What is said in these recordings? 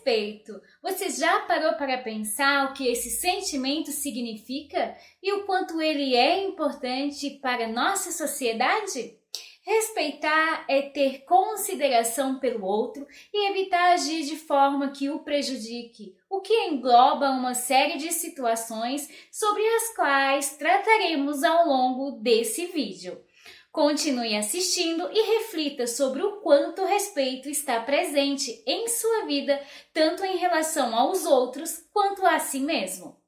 respeito. Você já parou para pensar o que esse sentimento significa e o quanto ele é importante para nossa sociedade? Respeitar é ter consideração pelo outro e evitar agir de forma que o prejudique, o que engloba uma série de situações sobre as quais trataremos ao longo desse vídeo. Continue assistindo e reflita sobre o quanto o respeito está presente em sua vida, tanto em relação aos outros quanto a si mesmo.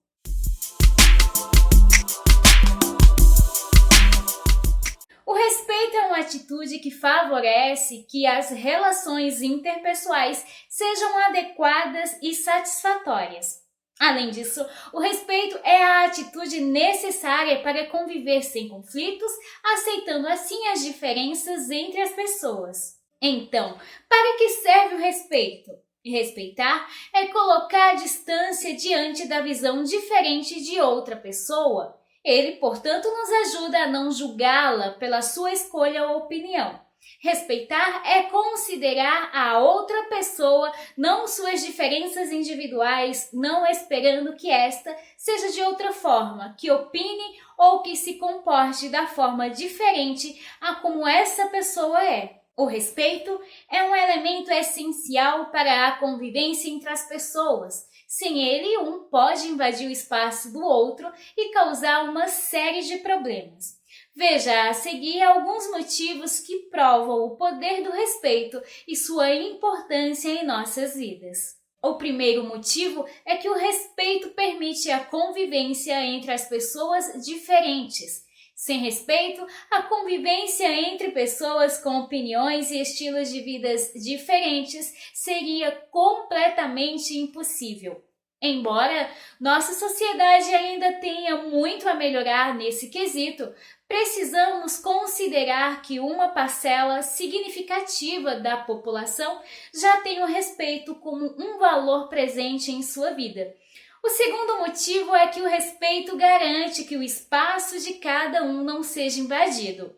O respeito é uma atitude que favorece que as relações interpessoais sejam adequadas e satisfatórias. Além disso, o respeito é a atitude necessária para conviver sem conflitos, aceitando assim as diferenças entre as pessoas. Então, para que serve o respeito? Respeitar é colocar a distância diante da visão diferente de outra pessoa. Ele, portanto, nos ajuda a não julgá-la pela sua escolha ou opinião. Respeitar é considerar a outra pessoa, não suas diferenças individuais, não esperando que esta seja de outra forma, que opine ou que se comporte da forma diferente a como essa pessoa é. O respeito é um elemento essencial para a convivência entre as pessoas. Sem ele, um pode invadir o espaço do outro e causar uma série de problemas. Veja a seguir alguns motivos que provam o poder do respeito e sua importância em nossas vidas. O primeiro motivo é que o respeito permite a convivência entre as pessoas diferentes. Sem respeito, a convivência entre pessoas com opiniões e estilos de vidas diferentes seria completamente impossível. Embora nossa sociedade ainda tenha muito a melhorar nesse quesito, precisamos considerar que uma parcela significativa da população já tem o respeito como um valor presente em sua vida. O segundo motivo é que o respeito garante que o espaço de cada um não seja invadido.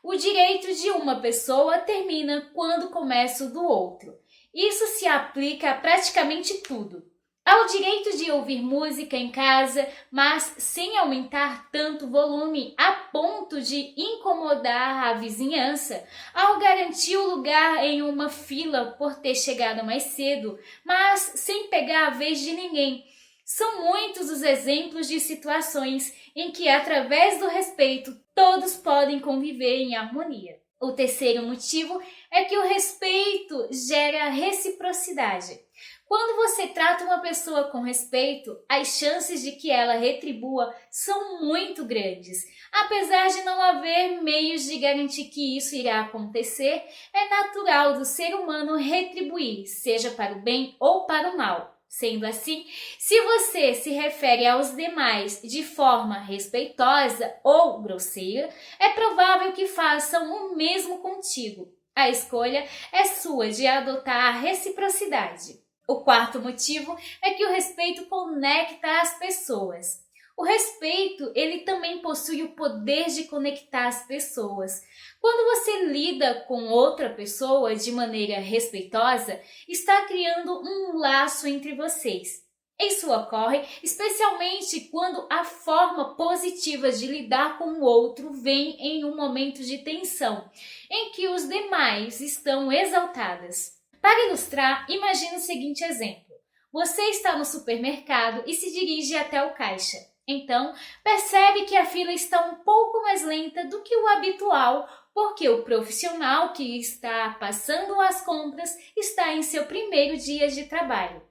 O direito de uma pessoa termina quando começa o do outro. Isso se aplica a praticamente tudo. Ao direito de ouvir música em casa, mas sem aumentar tanto o volume a ponto de incomodar a vizinhança, ao garantir o lugar em uma fila por ter chegado mais cedo, mas sem pegar a vez de ninguém. São muitos os exemplos de situações em que, através do respeito, todos podem conviver em harmonia. O terceiro motivo é que o respeito gera reciprocidade. Quando você trata uma pessoa com respeito, as chances de que ela retribua são muito grandes. Apesar de não haver meios de garantir que isso irá acontecer, é natural do ser humano retribuir, seja para o bem ou para o mal. Sendo assim, se você se refere aos demais de forma respeitosa ou grosseira, é provável que façam o mesmo contigo. A escolha é sua de adotar a reciprocidade. O quarto motivo é que o respeito conecta as pessoas. O respeito, ele também possui o poder de conectar as pessoas. Quando você lida com outra pessoa de maneira respeitosa, está criando um laço entre vocês. Isso ocorre especialmente quando a forma positiva de lidar com o outro vem em um momento de tensão, em que os demais estão exaltados. Para ilustrar, imagine o seguinte exemplo. Você está no supermercado e se dirige até o caixa. Então, percebe que a fila está um pouco mais lenta do que o habitual, porque o profissional que está passando as compras está em seu primeiro dia de trabalho.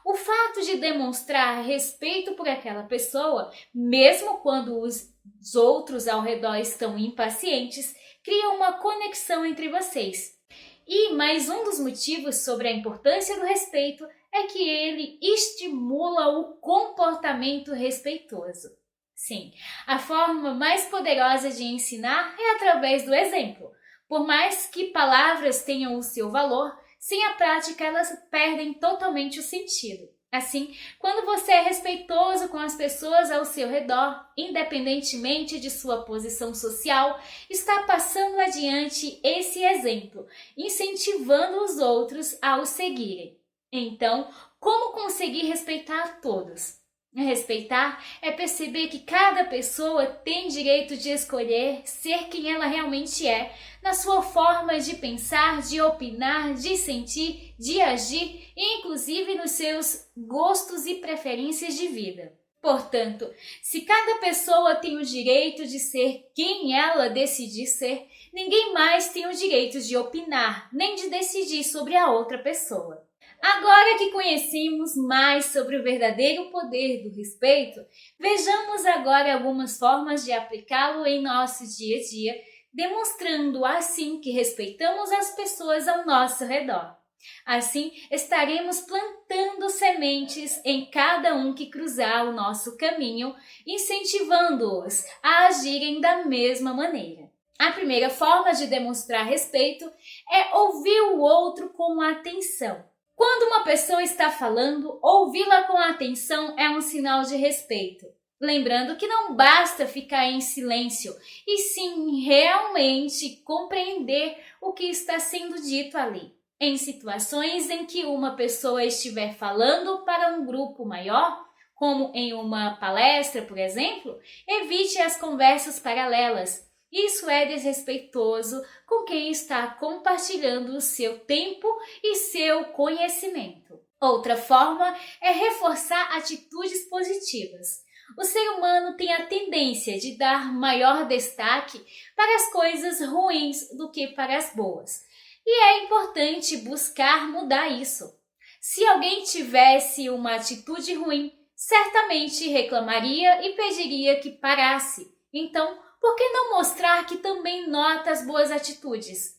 O fato de demonstrar respeito por aquela pessoa, mesmo quando os outros ao redor estão impacientes, cria uma conexão entre vocês. E mais um dos motivos sobre a importância do respeito é que ele estimula o comportamento respeitoso. Sim, a forma mais poderosa de ensinar é através do exemplo. Por mais que palavras tenham o seu valor, sem a prática elas perdem totalmente o sentido. Assim, quando você é respeitoso com as pessoas ao seu redor, independentemente de sua posição social, está passando adiante esse exemplo, incentivando os outros a o seguirem. Então, como conseguir respeitar todos? Respeitar é perceber que cada pessoa tem direito de escolher ser quem ela realmente é, na sua forma de pensar, de opinar, de sentir, de agir e inclusive nos seus gostos e preferências de vida. Portanto, se cada pessoa tem o direito de ser quem ela decidir ser, ninguém mais tem o direito de opinar, nem de decidir sobre a outra pessoa. Agora que conhecemos mais sobre o verdadeiro poder do respeito, vejamos agora algumas formas de aplicá-lo em nosso dia a dia, demonstrando assim que respeitamos as pessoas ao nosso redor. Assim, estaremos plantando sementes em cada um que cruzar o nosso caminho, incentivando-os a agirem da mesma maneira. A primeira forma de demonstrar respeito é ouvir o outro com atenção. Quando uma pessoa está falando, ouvi-la com atenção é um sinal de respeito. Lembrando que não basta ficar em silêncio, e sim realmente compreender o que está sendo dito ali. Em situações em que uma pessoa estiver falando para um grupo maior, como em uma palestra, por exemplo, evite as conversas paralelas. Isso é desrespeitoso com quem está compartilhando o seu tempo e seu conhecimento. Outra forma é reforçar atitudes positivas. O ser humano tem a tendência de dar maior destaque para as coisas ruins do que para as boas. E é importante buscar mudar isso. Se alguém tivesse uma atitude ruim, certamente reclamaria e pediria que parasse. Então, por que não mostrar que também nota as boas atitudes?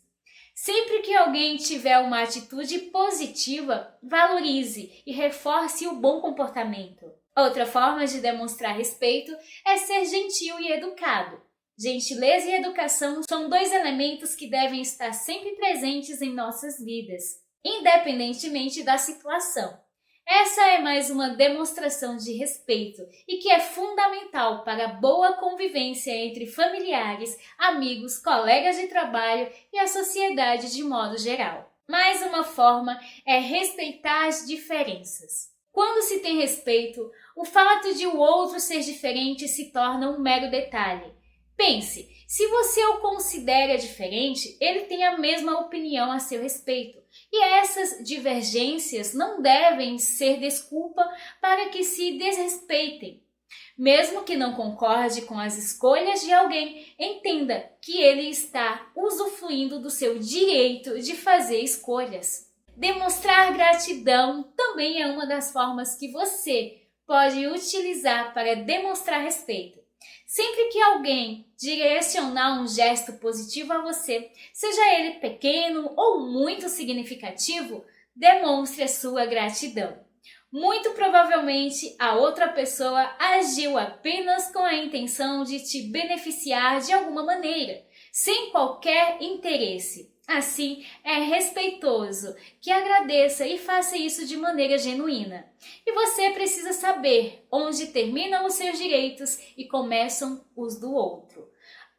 Sempre que alguém tiver uma atitude positiva, valorize e reforce o bom comportamento. Outra forma de demonstrar respeito é ser gentil e educado. Gentileza e educação são dois elementos que devem estar sempre presentes em nossas vidas, independentemente da situação. Essa é mais uma demonstração de respeito e que é fundamental para a boa convivência entre familiares, amigos, colegas de trabalho e a sociedade de modo geral. Mais uma forma é respeitar as diferenças. Quando se tem respeito, o fato de o outro ser diferente se torna um mero detalhe. Pense, se você o considera diferente, ele tem a mesma opinião a seu respeito. E essas divergências não devem ser desculpa para que se desrespeitem. Mesmo que não concorde com as escolhas de alguém, entenda que ele está usufruindo do seu direito de fazer escolhas. Demonstrar gratidão também é uma das formas que você pode utilizar para demonstrar respeito. Sempre que alguém direcionar um gesto positivo a você, seja ele pequeno ou muito significativo, demonstre a sua gratidão. Muito provavelmente a outra pessoa agiu apenas com a intenção de te beneficiar de alguma maneira, sem qualquer interesse. Assim, é respeitoso que agradeça e faça isso de maneira genuína. E você precisa saber onde terminam os seus direitos e começam os do outro.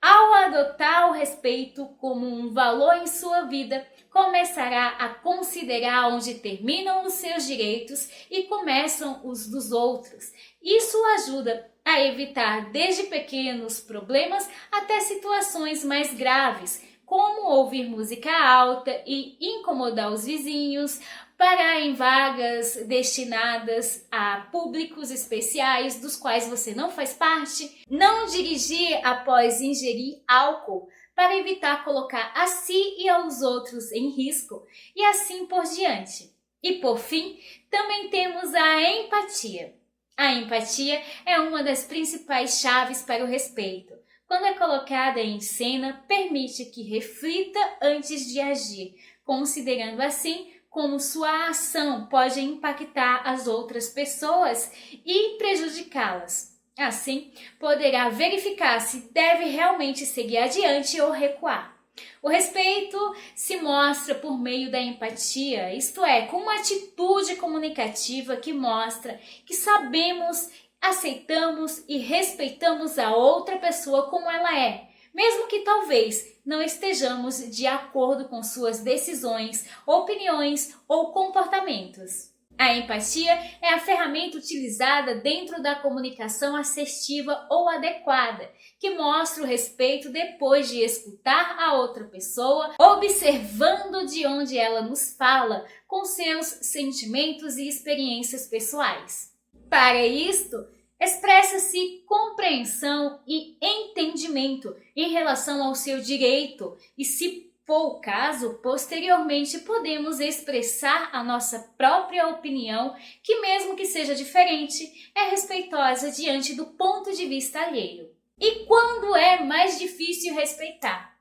Ao adotar o respeito como um valor em sua vida, começará a considerar onde terminam os seus direitos e começam os dos outros. Isso ajuda a evitar desde pequenos problemas até situações mais graves, como ouvir música alta e incomodar os vizinhos, parar em vagas destinadas a públicos especiais dos quais você não faz parte, não dirigir após ingerir álcool para evitar colocar a si e aos outros em risco, e assim por diante. E por fim, também temos a empatia. A empatia é uma das principais chaves para o respeito. Quando é colocada em cena, permite que reflita antes de agir, considerando assim como sua ação pode impactar as outras pessoas e prejudicá-las. Assim, poderá verificar se deve realmente seguir adiante ou recuar. O respeito se mostra por meio da empatia, isto é, com uma atitude comunicativa que mostra que sabemos, aceitamos e respeitamos a outra pessoa como ela é, mesmo que talvez não estejamos de acordo com suas decisões, opiniões ou comportamentos. A empatia é a ferramenta utilizada dentro da comunicação assertiva ou adequada, que mostra o respeito depois de escutar a outra pessoa, observando de onde ela nos fala, com seus sentimentos e experiências pessoais. Para isto, expressa-se compreensão e entendimento em relação ao seu direito e, se for o caso, posteriormente podemos expressar a nossa própria opinião, que mesmo que seja diferente, é respeitosa diante do ponto de vista alheio. E quando é mais difícil respeitar?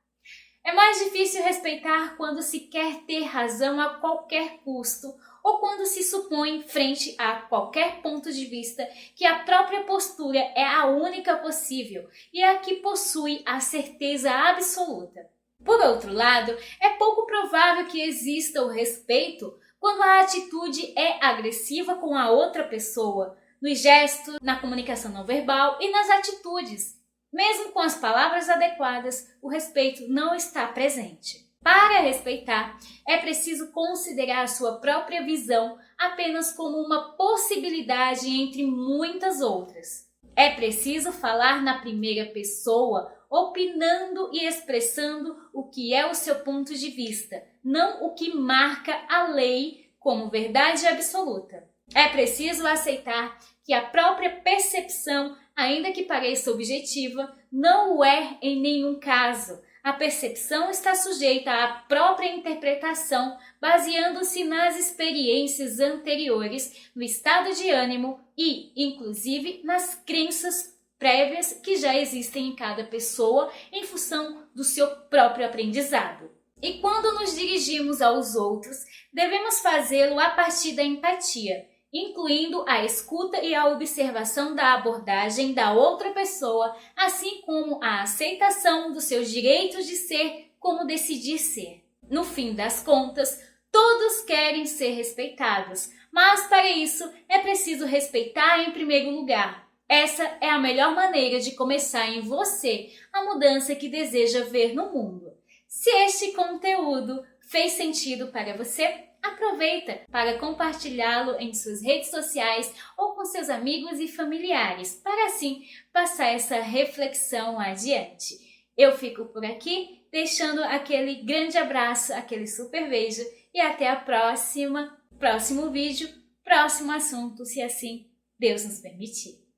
É mais difícil respeitar quando se quer ter razão a qualquer custo ou quando se supõe frente a qualquer ponto de vista que a própria postura é a única possível e a que possui a certeza absoluta. Por outro lado, é pouco provável que exista o respeito quando a atitude é agressiva com a outra pessoa, nos gestos, na comunicação não verbal e nas atitudes. Mesmo com as palavras adequadas, o respeito não está presente. Para respeitar, é preciso considerar a sua própria visão apenas como uma possibilidade entre muitas outras. É preciso falar na primeira pessoa, opinando e expressando o que é o seu ponto de vista, não o que marca a lei como verdade absoluta. É preciso aceitar que a própria percepção, ainda que pareça objetiva, não o é em nenhum caso. A percepção está sujeita à própria interpretação, baseando-se nas experiências anteriores, no estado de ânimo e, inclusive, nas crenças prévias que já existem em cada pessoa em função do seu próprio aprendizado. E quando nos dirigimos aos outros, devemos fazê-lo a partir da empatia, incluindo a escuta e a observação da abordagem da outra pessoa, assim como a aceitação dos seus direitos de ser como decidir ser. No fim das contas, todos querem ser respeitados, mas para isso é preciso respeitar em primeiro lugar. Essa é a melhor maneira de começar em você a mudança que deseja ver no mundo. Se este conteúdo fez sentido para você, aproveita para compartilhá-lo em suas redes sociais ou com seus amigos e familiares, para assim passar essa reflexão adiante. Eu fico por aqui, deixando aquele grande abraço, aquele super beijo e até a próximo vídeo, próximo assunto, se assim Deus nos permitir.